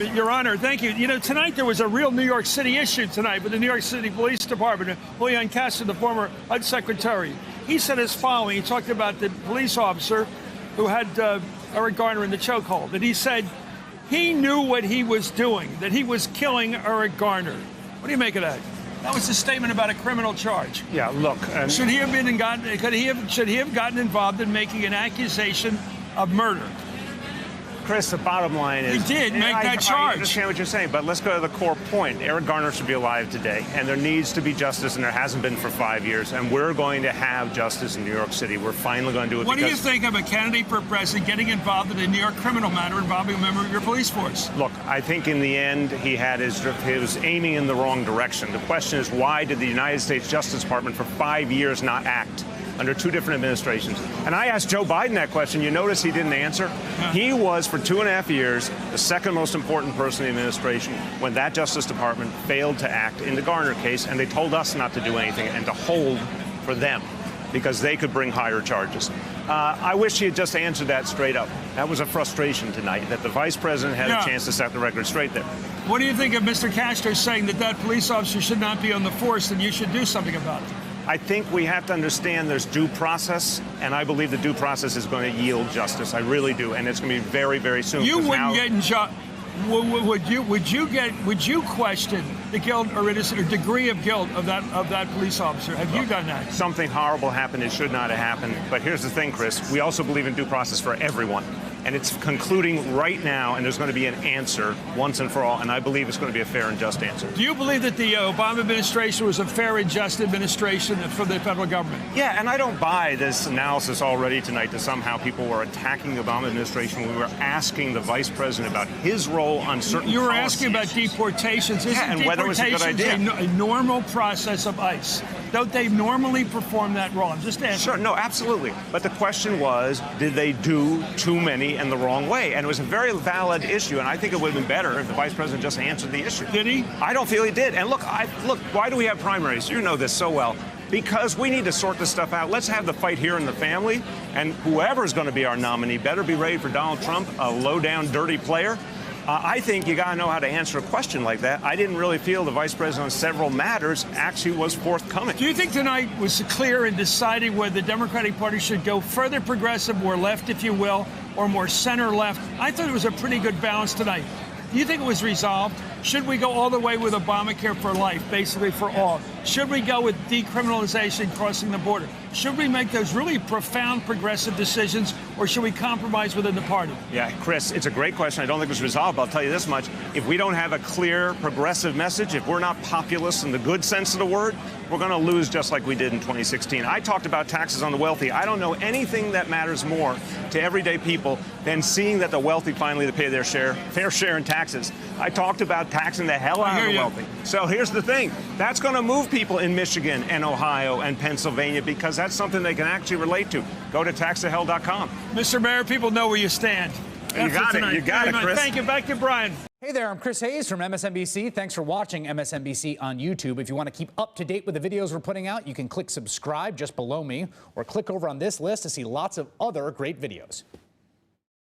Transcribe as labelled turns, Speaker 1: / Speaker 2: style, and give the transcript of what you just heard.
Speaker 1: Your Honor, thank you. You know, tonight there was a real New York City issue tonight with the New York City Police Department. Julian Castro, the former HUD secretary, he said as following. He talked about the police officer who had Eric Garner in the chokehold. And he said he knew what he was doing, that he was killing Eric Garner. What do you make of that? That was a statement about a criminal charge.
Speaker 2: Yeah, look.
Speaker 1: Should he have should he have gotten involved in making an accusation of murder?
Speaker 2: Chris, the bottom line is...
Speaker 1: He did make that charge.
Speaker 2: I understand what you're saying, but let's go to the core point. Eric Garner should be alive today, and there needs to be justice, and there hasn't been for 5 years, and we're going to have justice in New York City. We're finally going to do it.
Speaker 1: What do you think of a candidate for president getting involved in a New York criminal matter involving a member of your police force?
Speaker 2: Look, I think in the end, he was aiming in the wrong direction. The question is, why did the United States Justice Department for 5 years not act under two different administrations? And I asked Joe Biden that question. You notice he didn't answer? Yeah. He was, for 2.5 years, the second most important person in the administration when that Justice Department failed to act in the Garner case, and they told us not to do anything and to hold for them because they could bring higher charges. I wish he had just answered that straight up. That was a frustration tonight, that the vice president had a chance to set the record straight there.
Speaker 1: What do you think of Mr. Castro saying that that police officer should not be on the force and you should do something about it?
Speaker 2: I think we have to understand there's due process, and I believe the due process is going to yield justice. I really do, and it's going to be very, very soon.
Speaker 1: You wouldn't get in would you question the guilt or innocent or degree of guilt of that police officer? Have you done that?
Speaker 2: Something horrible happened. It should not have happened. But here's the thing, Chris. We also believe in due process for everyone. And it's concluding right now, and there's going to be an answer once and for all, and I believe it's going to be a fair and just answer.
Speaker 1: Do you believe that the Obama administration was a fair and just administration for the federal government?
Speaker 2: Yeah, and I don't buy this analysis already tonight that somehow people were attacking the Obama administration. We were asking the vice president about his role on certain
Speaker 1: You were
Speaker 2: policies.
Speaker 1: asking about deportations. Isn't
Speaker 2: and whether it was a good idea.
Speaker 1: a normal process of ICE? Don't they normally perform that role? I'm just asking.
Speaker 2: Sure, no, absolutely. But the question was, did they do too many in the wrong way? And it was a very valid issue, and I think it would have been better if the vice president just answered the issue.
Speaker 1: Did he?
Speaker 2: I don't feel he did. And look, why do we have primaries? You know this so well. Because we need to sort this stuff out. Let's have the fight here in the family, and whoever's going to be our nominee better be ready for Donald Trump, a low-down, dirty player. I think you got to know how to answer a question like that. I didn't really feel the vice president on several matters actually was forthcoming.
Speaker 1: Do you think tonight was clear in deciding whether the Democratic Party should go further progressive, more left, if you will, or more center-left? I thought it was a pretty good balance tonight. Do you think it was resolved? Should we go all the way with Obamacare for life, basically for all? Should we go with decriminalization crossing the border? Should we make those really profound progressive decisions, or should we compromise within the party?
Speaker 2: Yeah, Chris, it's a great question. I don't think it was resolved, but I'll tell you this much. If we don't have a clear progressive message, if we're not populist in the good sense of the word, we're going to lose just like we did in 2016. I talked about taxes on the wealthy. I don't know anything that matters more to everyday people than seeing that the wealthy finally pay their fair share in taxes. I talked about taxing the hell out of the wealthy. So here's the thing. That's going to move people in Michigan and Ohio and Pennsylvania because that's something they can actually relate to. Go to taxthehell.com.
Speaker 1: Mr. Mayor, people know where you stand.
Speaker 2: You got it. You got it, Chris.
Speaker 1: Thank you. Back to Brian.
Speaker 3: Hey there, I'm Chris Hayes from MSNBC. Thanks for watching MSNBC on YouTube. If you want to keep up to date with the videos we're putting out, you can click subscribe just below me or click over on this list to see lots of other great videos.